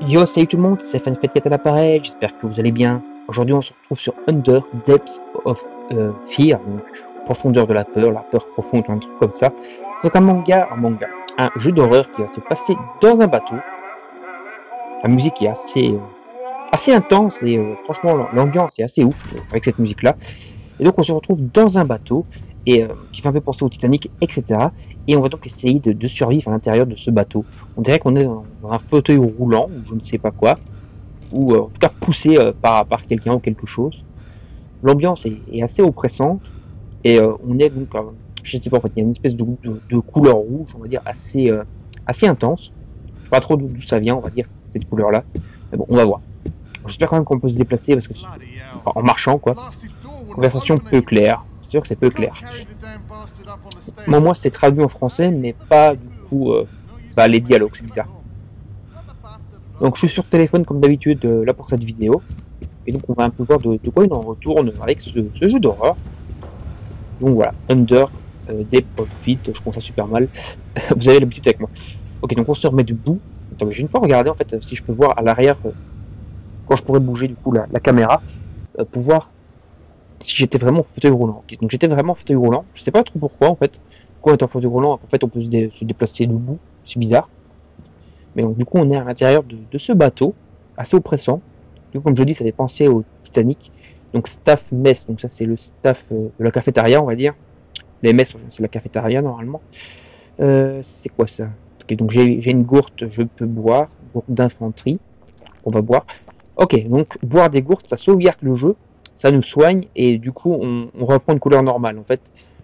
Yo, salut tout le monde, c'est FanFetCat à l'appareil, j'espère que vous allez bien. Aujourd'hui, on se retrouve sur Under Depths of Fear, donc profondeur de la peur profonde, un truc comme ça. C'est donc un jeu d'horreur qui va se passer dans un bateau. La musique est assez intense et franchement, l'ambiance est assez ouf avec cette musique-là. Et donc, on se retrouve dans un bateau et qui fait un peu penser au Titanic, etc. Et on va donc essayer de survivre à l'intérieur de ce bateau. On dirait qu'on est dans un fauteuil roulant ou je ne sais pas quoi, ou en tout cas poussé par quelqu'un ou quelque chose. L'ambiance est assez oppressante et on est donc, je sais pas en fait, il y a une espèce de couleur rouge, on va dire assez intense. Je sais pas trop d'où ça vient, on va dire cette couleur-là. Mais bon, on va voir. J'espère quand même qu'on peut se déplacer parce que, enfin, en marchant quoi. Conversation peu claire. C'est sûr que c'est peu clair. Bon, moi c'est traduit en français, mais pas du coup bah, les dialogues, c'est bizarre. Donc je suis sur téléphone comme d'habitude là pour cette vidéo. Et donc on va un peu voir de quoi il en retourne avec ce jeu d'horreur. Donc voilà, Under Depths of Fear, je pense ça super mal. Vous avez l'habitude avec moi. Ok, donc on se remet debout. Attends, mais je vais une fois regarder en fait si je peux voir à l'arrière quand je pourrais bouger du coup la caméra pour voir si j'étais vraiment en fauteuil roulant. Okay, donc j'étais vraiment en fauteuil roulant. Je sais pas trop pourquoi en fait. Pourquoi être en fauteuil roulant? En fait on peut se déplacer debout. C'est bizarre. Mais donc du coup on est à l'intérieur de ce bateau assez oppressant. Du coup, comme je dis, ça fait penser au Titanic. Donc staff mess, donc ça c'est le staff de la cafétéria, on va dire. Les messes, c'est la cafétéria normalement. C'est quoi ça? Ok, donc j'ai une gourde, je peux boire, gourde d'infanterie. On va boire. Ok, donc boire des gourdes, ça sauvegarde le jeu, ça nous soigne et du coup on reprend une couleur normale. En fait,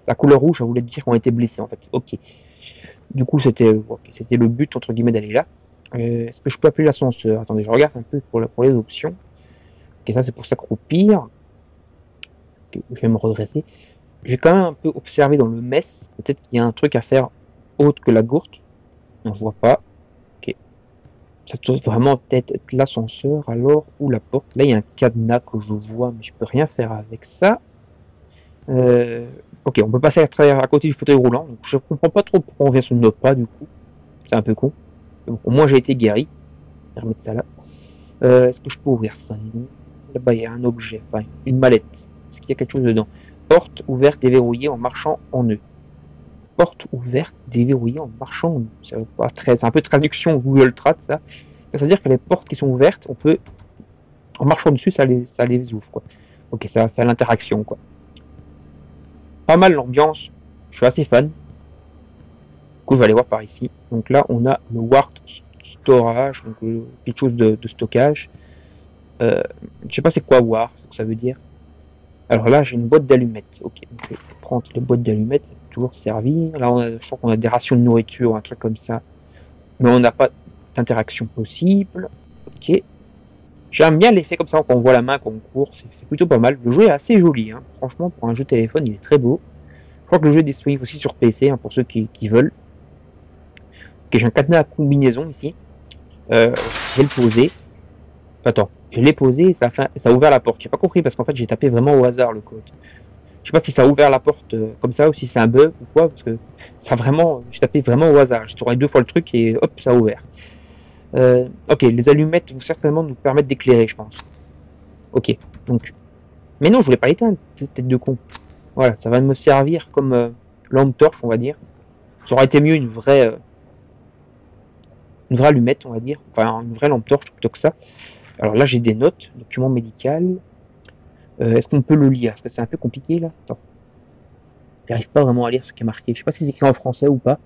la couleur rouge, ça voulait dire qu'on était blessé en fait. Ok. Du coup c'était le but entre guillemets d'aller là. Est-ce que je peux appeler l'ascenseur? Attendez, je regarde un peu pour les options. Ok, ça c'est pour s'accroupir. Okay, je vais me redresser. J'ai quand même un peu observé dans le mess. Peut-être qu'il y a un truc à faire autre que la gourde. Non, je vois pas. Ok. Ça doit vraiment peut-être être l'ascenseur alors ou la porte. Là, il y a un cadenas que je vois, mais je peux rien faire avec ça. Ok, on peut passer à travers à côté du fauteuil roulant. Donc je comprends pas trop pourquoi on vient sur notre pas du coup. C'est un peu con. Donc, au moins j'ai été guéri. Je vais remettre ça là. Est-ce que je peux ouvrir ça? Là-bas, il y a un objet, enfin une mallette. Est-ce qu'il y a quelque chose dedans? Porte ouverte déverrouillée en marchant en nœud. Porte ouverte déverrouillée en marchant en nœud. C'est un peu traduction Google Trad ça. C'est-à-dire que les portes qui sont ouvertes, on peut, en marchant dessus, ça les ouvre quoi. Ok, ça va faire l'interaction quoi. Pas mal l'ambiance, je suis assez fan. Du coup, je vais aller voir par ici. Donc là, on a le Wart Storage, donc quelque chose de stockage. Je sais pas c'est quoi Wart, ça veut dire. Alors là, j'ai une boîte d'allumettes. Ok, donc je vais prendre les boîtes d'allumettes, ça peut toujours servir. Là, je crois qu'on a des rations de nourriture, un truc comme ça. Mais on n'a pas d'interaction possible. Ok. J'aime bien l'effet comme ça quand on voit la main, quand on court, c'est plutôt pas mal. Le jeu est assez joli, hein. Franchement, pour un jeu téléphone, il est très beau. Je crois que le jeu est disponible aussi sur PC, hein, pour ceux qui veulent. Ok, j'ai un cadenas à combinaison ici. Je vais le poser. Attends, je l'ai posé et ça a ouvert la porte. J'ai pas compris parce qu'en fait j'ai tapé vraiment au hasard le code. Je sais pas si ça a ouvert la porte comme ça ou si c'est un bug ou quoi, parce que ça vraiment, j'ai tapé vraiment au hasard. J'ai tourné deux fois le truc et hop, ça a ouvert. Ok, les allumettes vont certainement nous permettre d'éclairer, je pense. Ok, donc. Mais non, je voulais pas l'éteindre, cette tête de con. Voilà, ça va me servir comme lampe torche, on va dire. Ça aurait été mieux une vraie allumette, on va dire. Enfin, une vraie lampe torche plutôt que ça. Alors là, j'ai des notes, document médical. Est-ce qu'on peut le lire? Parce que c'est un peu compliqué là. Attends. J'arrive pas vraiment à lire ce qui est marqué. Je sais pas si c'est écrit en français ou pas.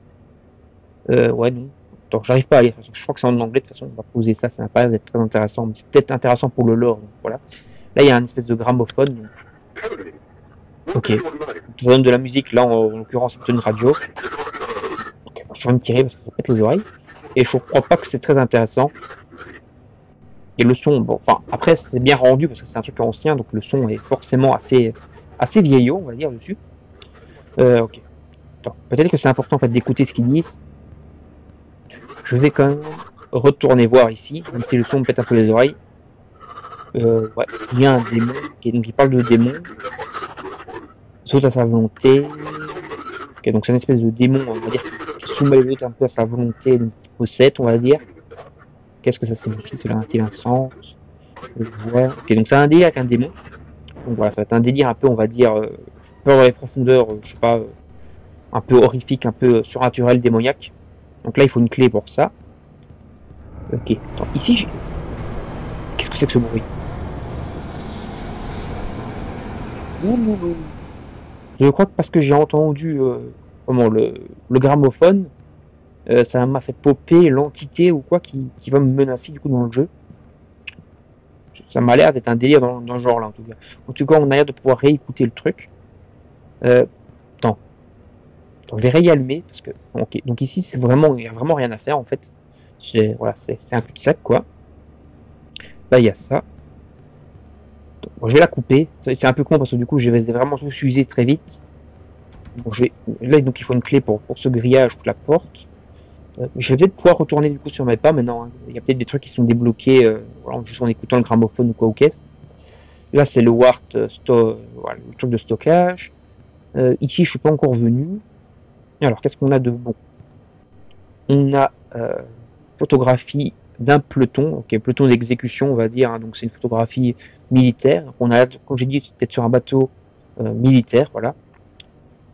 Ouais, non. Attends, j'arrive pas à lire. De toute façon, je crois que c'est en anglais. De toute façon, on va poser ça. Ça n'a pas l'air d'être très intéressant. Mais c'est peut-être intéressant pour le lore. Donc voilà. Là, il y a une espèce de gramophone. Donc... Ok. Ça donne de la musique. Là, en l'occurrence, c'est une radio. Ok, je vais me tirer parce que ça pète les oreilles. Et je crois pas que c'est très intéressant. Et le son, bon, enfin, après, c'est bien rendu parce que c'est un truc ancien. Donc le son est forcément assez vieillot, on va dire, dessus. Ok. Peut-être que c'est important en fait d'écouter ce qu'ils disent. Je vais quand même retourner voir ici, même si le son me pète un peu les oreilles. Ouais, il y a un démon, okay, donc il parle de démon. Saute à sa volonté. Okay, donc c'est une espèce de démon, on va dire, qui soumet les autres un peu à sa volonté, donc qui possède, on va dire. qu'est-ce que ça signifie? Cela a-t-il un sens? Je vois. Ok, donc c'est un délire avec un démon. Donc voilà, ça va être un délire un peu, on va dire, peur dans les profondeurs, je sais pas, un peu horrifique, un peu surnaturel, démoniaque. Donc là, il faut une clé pour ça. Ok, attends, ici, qu'est-ce que c'est que ce bruit? Je crois que parce que j'ai entendu comment, le gramophone, ça m'a fait popper l'entité ou quoi qui va me menacer du coup dans le jeu. Ça m'a l'air d'être un délire dans ce genre-là en tout cas. En tout cas, on a l'air de pouvoir réécouter le truc. Attends, attends, je vais réallumer parce que ok. Donc ici, c'est vraiment, il y a vraiment rien à faire en fait. Voilà, c'est un cul-de-sac quoi. Là, il y a ça. Donc, bon, je vais la couper. C'est un peu con parce que du coup, je vais vraiment tout user très vite. Bon, là, donc il faut une clé pour ce grillage ou la porte. Je vais peut-être pouvoir retourner du coup sur mes pas maintenant. Hein. Il y a peut-être des trucs qui sont débloqués voilà, juste en écoutant le gramophone ou quoi aux caisses. Là, c'est le Wart voilà, le truc de stockage. Ici, je suis pas encore venu. Alors, qu'est-ce qu'on a de bon? On a photographie d'un peloton, ok, peloton d'exécution, on va dire. Hein, donc, c'est une photographie militaire. On a, comme j'ai dit, peut-être sur un bateau militaire, voilà.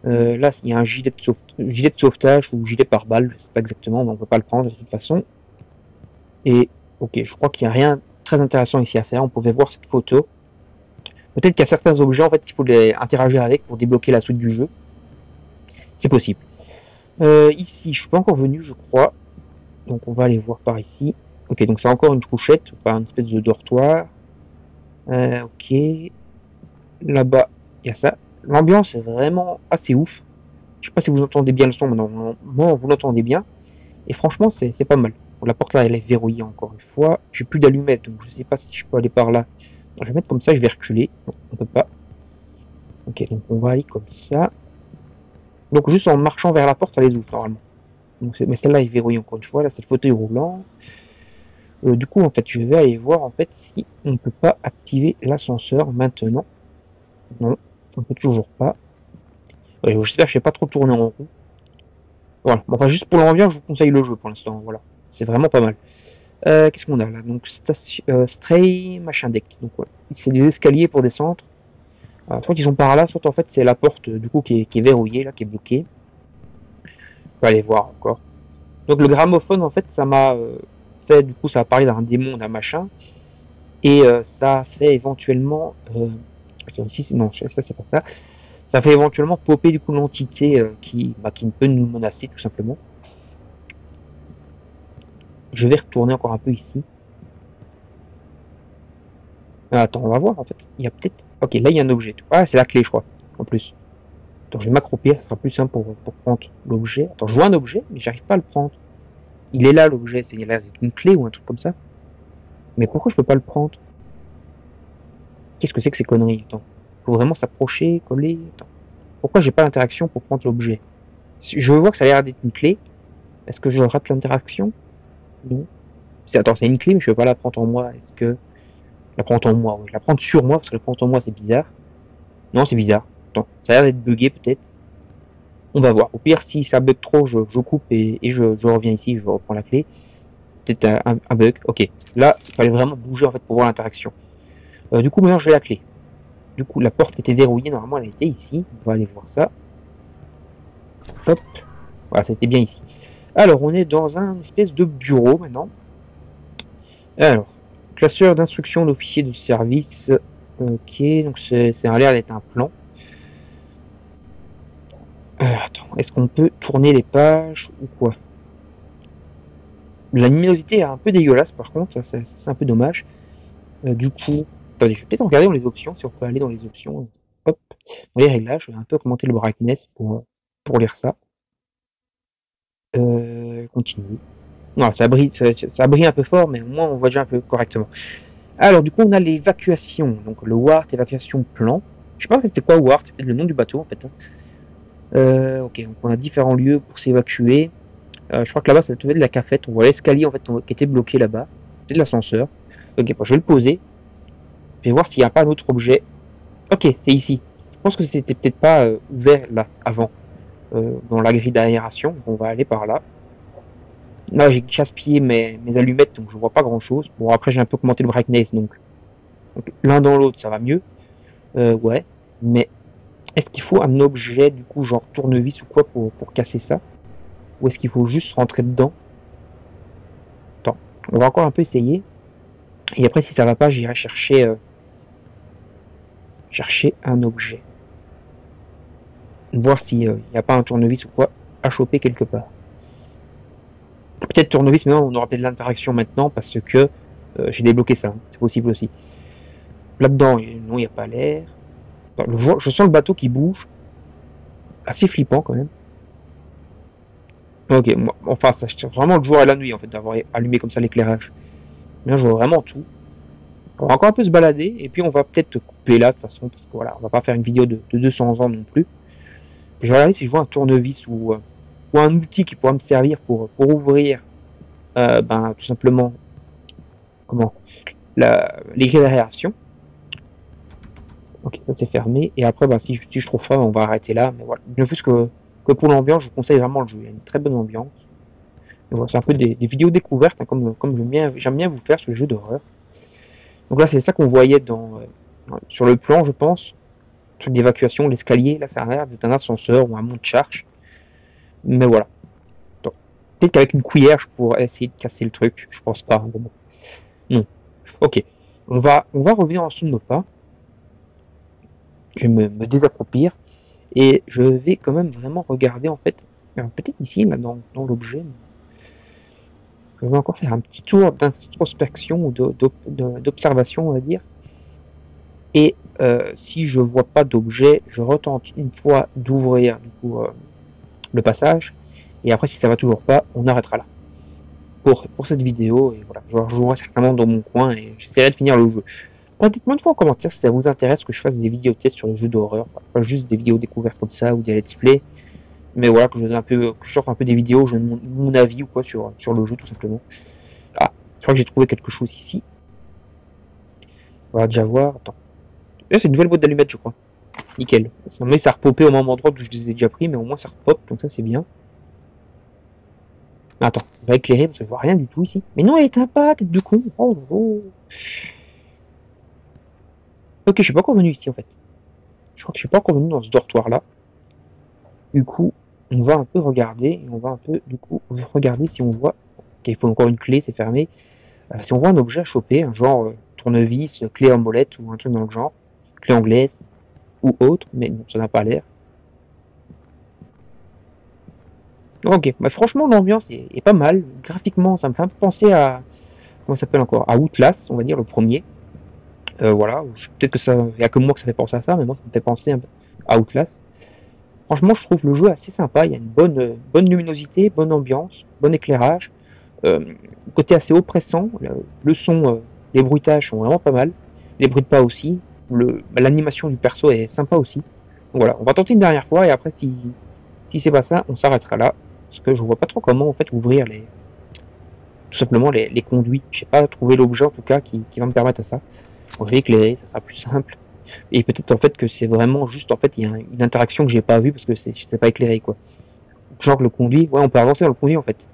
Là, il y a un gilet de sauvetage ou gilet pare-balles, je sais pas exactement, mais on peut pas le prendre de toute façon. Et ok, je crois qu'il n'y a rien de très intéressant ici à faire. On pouvait voir cette photo. Peut-être qu'il y a certains objets, en fait, il faut les interagir avec pour débloquer la suite du jeu. C'est possible. Ici, je suis pas encore venu, je crois. Donc, on va aller voir par ici. Ok, donc c'est encore une couchette, pas une espèce de dortoir. Ok. Là-bas, il y a ça. L'ambiance est vraiment assez ouf. Je sais pas si vous entendez bien le son, mais normalement, vous l'entendez bien. Et franchement, c'est pas mal. Bon, la porte là, elle est verrouillée encore une fois. J'ai plus d'allumettes, donc je sais pas si je peux aller par là. Donc, je vais mettre comme ça, je vais reculer. Non, on peut pas. Ok, donc on va aller comme ça. Donc juste en marchant vers la porte, ça les ouvre normalement. Donc, mais celle-là est verrouillée encore une fois. Là, c'est le fauteuil roulant. Du coup, en fait, je vais aller voir en fait si on peut pas activer l'ascenseur maintenant. Non, on peut toujours pas. Ouais, j'espère que je vais pas trop tourner en rond. Voilà. Bon, enfin, juste pour l'ambiance, je vous conseille le jeu pour l'instant. Voilà, c'est vraiment pas mal. Qu'est-ce qu'on a là? Donc Stray machin deck. Donc ouais. C'est des escaliers pour descendre. Soit ils sont par là, soit en fait c'est la porte du coup qui est verrouillée là, qui est bloquée. On va aller voir encore. Donc le gramophone en fait ça m'a fait du coup ça a parlé d'un démon, d'un machin. Et ça a fait éventuellement ici non ça c'est pas ça. Ça fait éventuellement popper du coup l'entité qui peut nous menacer tout simplement. Je vais retourner encore un peu ici. Attends, on va voir en fait. Il y a peut-être. Ok, là il y a un objet. Ah, c'est la clé, je crois. En plus. Attends, je vais m'accroupir, ça sera plus simple pour prendre l'objet. Attends, je vois un objet, mais j'arrive pas à le prendre. Il est là l'objet, c'est une clé ou un truc comme ça. Mais pourquoi je peux pas le prendre? Qu'est-ce que c'est que ces conneries? Attends. Faut vraiment s'approcher, coller. Attends. Pourquoi j'ai pas l'interaction pour prendre l'objet? Je vois que ça a l'air d'être une clé. Est-ce que je rate l'interaction? Non. Attends, c'est une clé, mais je peux pas la prendre en moi. Est-ce que. La prendre en moi, oui. La prendre sur moi, parce que la prendre en moi, c'est bizarre. Non, c'est bizarre. Attends, ça a l'air d'être bugué peut-être. On va voir. Au pire, si ça bug trop, je coupe et je reviens ici, je reprends la clé. Peut-être un bug. Ok. Là, il fallait vraiment bouger en fait pour voir l'interaction. Du coup, maintenant, j'ai la clé. Du coup, la porte était verrouillée. Normalement, elle était ici. On va aller voir ça. Hop. Voilà, c'était bien ici. Alors, on est dans un espèce de bureau maintenant. Alors, classeur d'instruction d'officier de service. Ok, donc c'est un l'air d'être un plan. Attends, est-ce qu'on peut tourner les pages ou quoi? La luminosité est un peu dégueulasse par contre, ça c'est un peu dommage. Du coup, attendez, je vais peut-être regarder dans les options, si on peut aller dans les options. Hop, dans les réglages, je vais un peu augmenter le brightness pour lire ça. Continue. Non, ça brille un peu fort, mais au moins on voit déjà un peu correctement. Alors du coup on a l'évacuation, donc le WART, évacuation plan. Je sais pas en fait c'était quoi WART, c'est peut-être le nom du bateau en fait. Ok, donc on a différents lieux pour s'évacuer. Je crois que là-bas ça devait être de la cafette, on voit l'escalier en fait qui était bloqué là-bas. C'est de l'ascenseur. Ok, bon, je vais le poser. Je vais voir s'il n'y a pas un autre objet. Ok, c'est ici. Je pense que c'était peut-être pas ouvert là, avant, dans la grille d'aération. On va aller par là. Là, j'ai gaspillé mes allumettes, donc je vois pas grand chose. Bon, après, j'ai un peu augmenté le brightness, donc l'un dans l'autre, ça va mieux. Ouais. Mais est-ce qu'il faut un objet, du coup, genre tournevis ou quoi, pour casser ça? Ou est-ce qu'il faut juste rentrer dedans? Attends, on va encore un peu essayer. Et après, si ça va pas, j'irai chercher un objet. Voir s'il n'y a pas un tournevis ou quoi à choper quelque part. Peut-être tournevis, mais non, on aura peut-être l'interaction maintenant parce que j'ai débloqué ça. Hein. C'est possible aussi. Là-dedans, non, il n'y a pas l'air. Je sens le bateau qui bouge. Assez flippant quand même. Ok, moi, enfin, ça vraiment le jour et la nuit en fait d'avoir allumé comme ça l'éclairage. Bien, je vois vraiment tout. On va encore un peu se balader et puis on va peut-être couper là de toute façon parce que voilà, on va pas faire une vidéo de 200 ans non plus. Je vais regarder si je vois un tournevis ou un outil qui pourra me servir pour ouvrir ben, tout simplement comment les grilles d'aération. Ok, ça c'est fermé. Et après, bah, si je trouve pas, on va arrêter là. Mais voilà. Bien plus que pour l'ambiance, je vous conseille vraiment le jeu. Il y a une très bonne ambiance. Voilà, c'est un peu des vidéos découvertes, hein, comme j'aime bien vous faire sur les jeux d'horreur. Donc là, c'est ça qu'on voyait sur le plan, je pense. Sur l'évacuation, l'escalier. Là, ça a l'air d'être un ascenseur ou un monte-charge. Mais voilà. Peut-être qu'avec une cuillère, je pourrais essayer de casser le truc. Je pense pas. Bon. Non. Ok. On va revenir en dessous de nos pas. Je vais me désaccroupir. Et je vais quand même vraiment regarder en fait. Peut-être ici, là, dans l'objet. Je vais encore faire un petit tour d'introspection ou d'observation, on va dire. Et si je vois pas d'objet, je retente une fois d'ouvrir du coup le passage. Et après, si ça va toujours pas, on arrêtera là. Pour cette vidéo, et voilà, je rejouerai certainement dans mon coin et j'essaierai de finir le jeu. Dites-moi une fois en commentaire si ça vous intéresse que je fasse des vidéos tests sur les jeux d'horreur, pas juste des vidéos découvertes comme ça ou des let's play, mais voilà, que je sorte un peu des vidéos, je donne mon avis ou quoi sur le jeu tout simplement. Ah, je crois que j'ai trouvé quelque chose ici. On va déjà voir, attends. Là, c'est une nouvelle boîte d'allumettes, je crois. Nickel. Mais ça a repopé au même endroit où je les ai déjà pris, mais au moins ça repop, donc ça c'est bien. Attends, on va éclairer parce que je vois rien du tout ici. Mais non, elle éteint pas, tête de con. Oh, oh. Ok, je suis pas encore venu ici en fait. Je crois que je suis pas encore venu dans ce dortoir là. Du coup, on va un peu regarder et on va un peu du coup regarder si on voit. Ok, il faut encore une clé, c'est fermé. Si on voit un objet à choper, un genre tournevis, clé en molette ou un truc dans le genre, clé anglaise ou autre, mais non, ça n'a pas l'air. Ok, bah franchement l'ambiance est pas mal. Graphiquement, ça me fait un peu penser à comment ça s'appelle encore, à Outlast, on va dire le premier. Voilà, peut-être que ça, il y a que moi que ça fait penser à ça, mais moi ça me fait penser un peu à Outlast. Franchement, je trouve le jeu assez sympa. Il y a une bonne luminosité, bonne ambiance, bon éclairage. Côté assez oppressant, le son, les bruitages sont vraiment pas mal. Les bruits de pas aussi. L'animation du perso est sympa aussi. Donc voilà, on va tenter une dernière fois et après, si c'est pas ça, on s'arrêtera là. Parce que je vois pas trop comment en fait ouvrir tout simplement les conduits. Je sais pas trouver l'objet en tout cas qui va me permettre à ça. Bon, je vais éclairer, ça sera plus simple. Et peut-être en fait que c'est vraiment juste en fait il y a une interaction que j'ai pas vue parce que c'est pas éclairé quoi. Genre que le conduit, ouais on peut avancer dans le conduit en fait.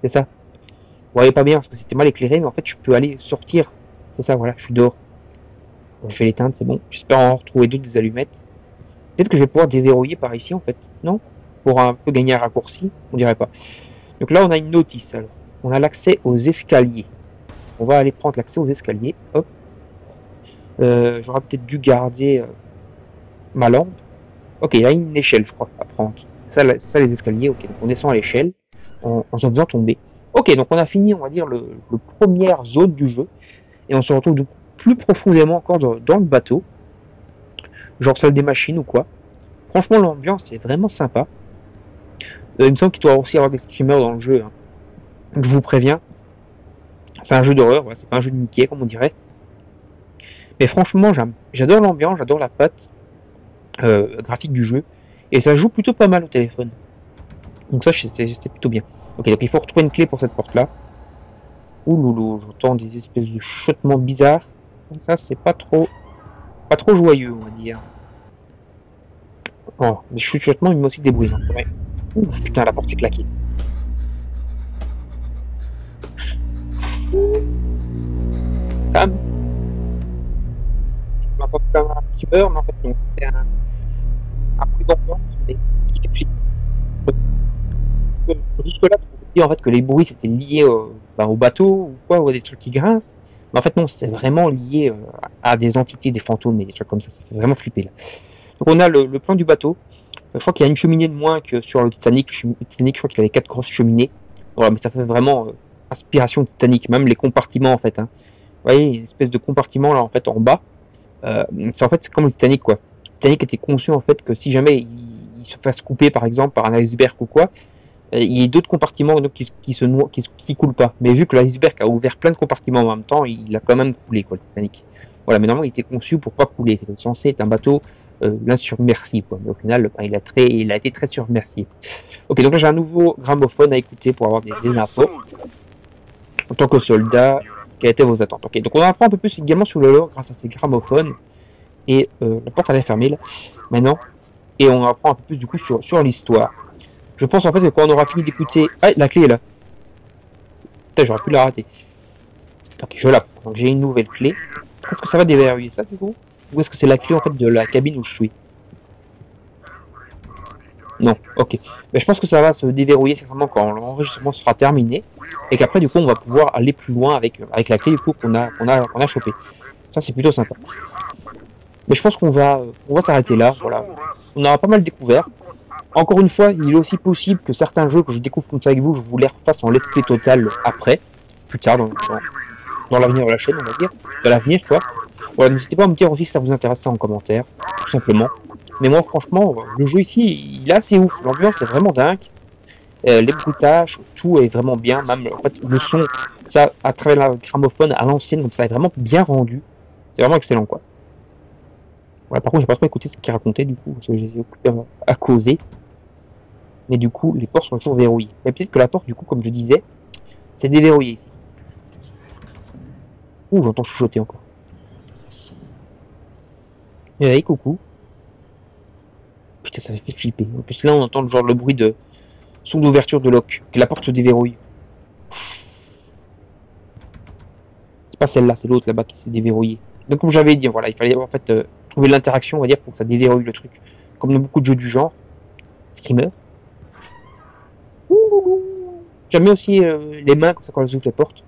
C'est ça. Vous voyez pas bien parce que c'était mal éclairé mais en fait je peux aller sortir. C'est ça voilà, je suis dehors. Bon, je vais l'éteindre, c'est bon. J'espère en retrouver d'autres des allumettes. Peut-être que je vais pouvoir déverrouiller par ici en fait. Non? Pour un peu gagner un raccourci, on dirait pas. Donc là on a une notice alors. On a l'accès aux escaliers. On va aller prendre l'accès aux escaliers. Hop. J'aurais peut-être dû garder ma lampe. Ok, il y a une échelle, je crois, à prendre. Ça les escaliers, ok. Donc on descend à l'échelle en se faisant tomber. Ok, donc on a fini, on va dire, le première zone du jeu. Et on se retrouve du coup plus profondément encore dans le bateau. Genre salle des machines ou quoi. Franchement, l'ambiance est vraiment sympa. Il me semble qu'il doit aussi avoir des streamers dans le jeu. Hein. Donc je vous préviens. C'est un jeu d'horreur, ouais, c'est pas un jeu de Mickey, comme on dirait. Mais franchement, j'adore l'ambiance, j'adore la patte graphique du jeu. Et ça joue plutôt pas mal au téléphone. Donc ça, c'était plutôt bien. Ok, donc il faut retrouver une clé pour cette porte-là. Ouh loulou, j'entends des espèces de chuchotements bizarres. Ça, c'est pas trop joyeux, on va dire. Oh, des chuchotements, mais aussi des bruits. Hein. Ouais. Ouh, putain, la porte est claquée. Ça, je m'entends comme un skipper, mais en fait, non, c'était un bruit d'ambiance, mais qui fait flipper. Jusque-là, on peut dire en fait que les bruits c'était lié au bateau ou quoi, ou à des trucs qui grincent. Mais en fait, non, c'est vraiment lié à des entités, des fantômes et des trucs comme ça. Ça fait vraiment flipper là. Donc, on a le plan du bateau. Je crois qu'il y a une cheminée de moins que sur le Titanic. Le Titanic, je crois qu'il y avait 4 grosses cheminées. Voilà, mais ça fait vraiment inspiration Titanic. Même les compartiments en fait. Hein. Vous voyez, une espèce de compartiment là en fait en bas. C'est en fait c'est comme le Titanic quoi. Le Titanic était conçu en fait que si jamais il se fasse couper par exemple par un iceberg ou quoi, il y a d'autres compartiments donc, qui se noient, qui coulent pas. Mais vu que l'iceberg a ouvert plein de compartiments en même temps, il a quand même coulé quoi, le Titanic. Voilà, mais normalement il était conçu pour pas couler. C'était censé être un bateau l'insurmersible quoi. Mais au final, il a été très surmercié. Ok, donc là j'ai un nouveau gramophone à écouter pour avoir des infos. En tant que soldat, quelles étaient vos attentes? Ok, donc on apprend un peu plus également sur le lore grâce à ces gramophones. Et la porte elle est fermée là, maintenant. Et on apprend un peu plus du coup sur l'histoire. Je pense en fait que quand on aura fini d'écouter... Ah, la clé est là. Putain, j'aurais pu la rater. Ok, je la prends. Donc j'ai une nouvelle clé. Est-ce que ça va déverrouiller ça du coup? Ou est-ce que c'est la clé en fait de la cabine où je suis? Non, ok. Mais je pense que ça va se déverrouiller certainement quand l'enregistrement sera terminé. Et qu'après du coup on va pouvoir aller plus loin avec la clé du coup qu'on a chopé. Ça c'est plutôt sympa. Mais je pense on va s'arrêter là. Voilà. On aura pas mal découvert. Encore une fois, il est aussi possible que certains jeux que je découvre comme ça avec vous, je vous les refasse en let's play total après, plus tard dans l'avenir de la chaîne, on va dire, de l'avenir quoi. Voilà, n'hésitez pas à me dire aussi si ça vous intéresse en commentaire, tout simplement. Mais moi franchement, le jeu ici, il est assez ouf, l'ambiance est vraiment dingue, les bruitages, tout est vraiment bien, même en fait le son, ça à travers le gramophone à l'ancienne, donc ça est vraiment bien rendu, c'est vraiment excellent quoi. Voilà, par contre j'ai pas trop écouté ce qu'il racontait du coup, parce que j'ai occupé à causer. Mais du coup, les portes sont toujours verrouillées. Mais peut-être que la porte, du coup, comme je disais, c'est déverrouillé ici. Ouh, j'entends chuchoter encore. Hey, coucou. Putain, ça fait flipper. En plus, là, on entend genre le bruit de son d'ouverture de lock. Que la porte se déverrouille. C'est pas celle-là, c'est l'autre là-bas qui s'est déverrouillée. Donc, comme j'avais dit, voilà, il fallait en fait trouver l'interaction, on va dire, pour que ça déverrouille le truc. Comme dans beaucoup de jeux du genre. Screamer. J'aime bien aussi les mains, comme ça, quand elles ouvrent les portes.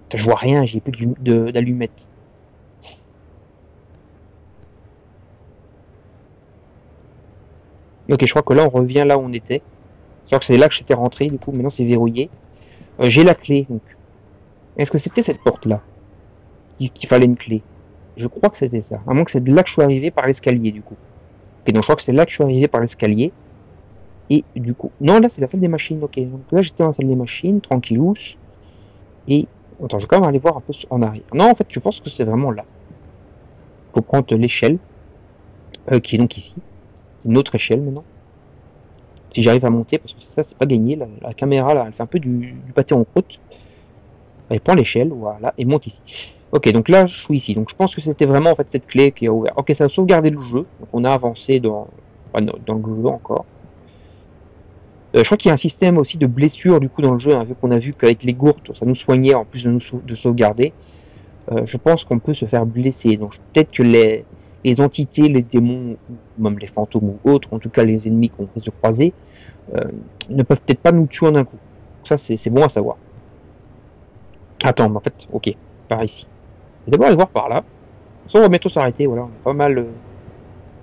Putain, je vois rien, j'ai plus d'allumettes. Ok, je crois que là, on revient là où on était. C'est que c'est là que j'étais rentré, du coup, maintenant c'est verrouillé. J'ai la clé, donc. Est-ce que c'était cette porte-là qu'il fallait une clé? Je crois que c'était ça. À moins que c'est de là que je suis arrivé par l'escalier, du coup. Ok, donc je crois que c'est là que je suis arrivé par l'escalier. Et du coup... Non, là, c'est la salle des machines, ok. Donc là, j'étais dans la salle des machines, tranquillous. Et... Attends, je vais quand même aller voir un peu en arrière. Non, en fait, je pense que c'est vraiment là. Faut prendre l'échelle, qui est donc ici. C'est une autre échelle, maintenant. Si j'arrive à monter, parce que ça, c'est pas gagné. La caméra, là, elle fait un peu du pâté en croûte. Elle prend l'échelle, voilà, et monte ici. Ok, donc là, je suis ici. Donc je pense que c'était vraiment en fait cette clé qui a ouvert. Ok, ça a sauvegardé le jeu. Donc on a avancé dans le jeu encore. Je crois qu'il y a un système aussi de blessure du coup dans le jeu, hein, vu qu'on a vu qu'avec les gourdes, ça nous soignait en plus de sauvegarder. Je pense qu'on peut se faire blesser. Donc peut-être que les entités, les démons, ou même les fantômes ou autres, en tout cas les ennemis qu'on risque de croiser, ne peuvent peut-être pas nous tuer en un coup. Ça, c'est bon à savoir. Attends, mais en fait, ok, par ici. Je vais d'abord aller voir par là. Ça, on va bientôt s'arrêter, voilà, on a pas mal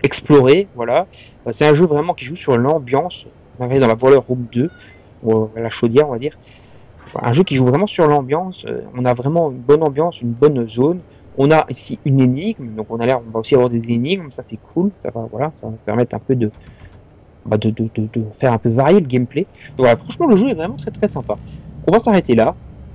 exploré, voilà. C'est un jeu vraiment qui joue sur l'ambiance. On arrive dans la Boiler Room 2, ou la chaudière, on va dire. Un jeu qui joue vraiment sur l'ambiance. On a vraiment une bonne ambiance, une bonne zone. On a ici une énigme, donc on va aussi avoir des énigmes, ça c'est cool. Ça va, voilà, ça va permettre un peu de faire un peu varier le gameplay. Donc voilà, franchement, le jeu est vraiment très très sympa. On va s'arrêter là.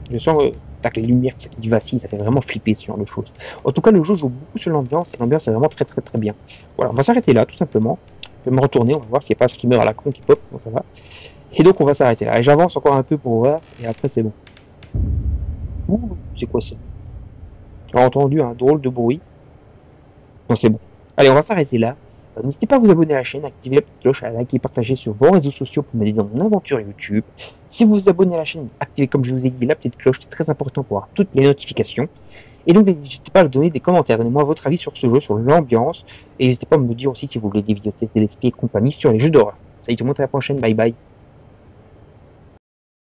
Je sens que les lumières qui vacillent, ça fait vraiment flipper ce genre de choses. En tout cas, le jeu joue beaucoup sur l'ambiance, et l'ambiance est vraiment très très très bien. Voilà, on va s'arrêter là, tout simplement. Je vais me retourner, on va voir s'il n'y a pas un screamer à la con qui pop, comment ça va. Et donc on va s'arrêter là. Et j'avance encore un peu pour voir, et après c'est bon. Ouh, c'est quoi ça? J'ai entendu un drôle de bruit. Non, c'est bon. Allez, on va s'arrêter là. N'hésitez pas à vous abonner à la chaîne, à activer la petite cloche, à liker et partager sur vos réseaux sociaux pour m'aider dans mon aventure YouTube. Si vous vous abonnez à la chaîne, activez comme je vous ai dit la petite cloche, c'est très important pour avoir toutes les notifications. Et donc n'hésitez pas à me donner des commentaires, donnez-moi votre avis sur ce jeu, sur l'ambiance, et n'hésitez pas à me dire aussi si vous voulez des vidéos tests, des let's play et compagnie sur les jeux d'horreur. Salut tout le monde, à la prochaine, bye bye.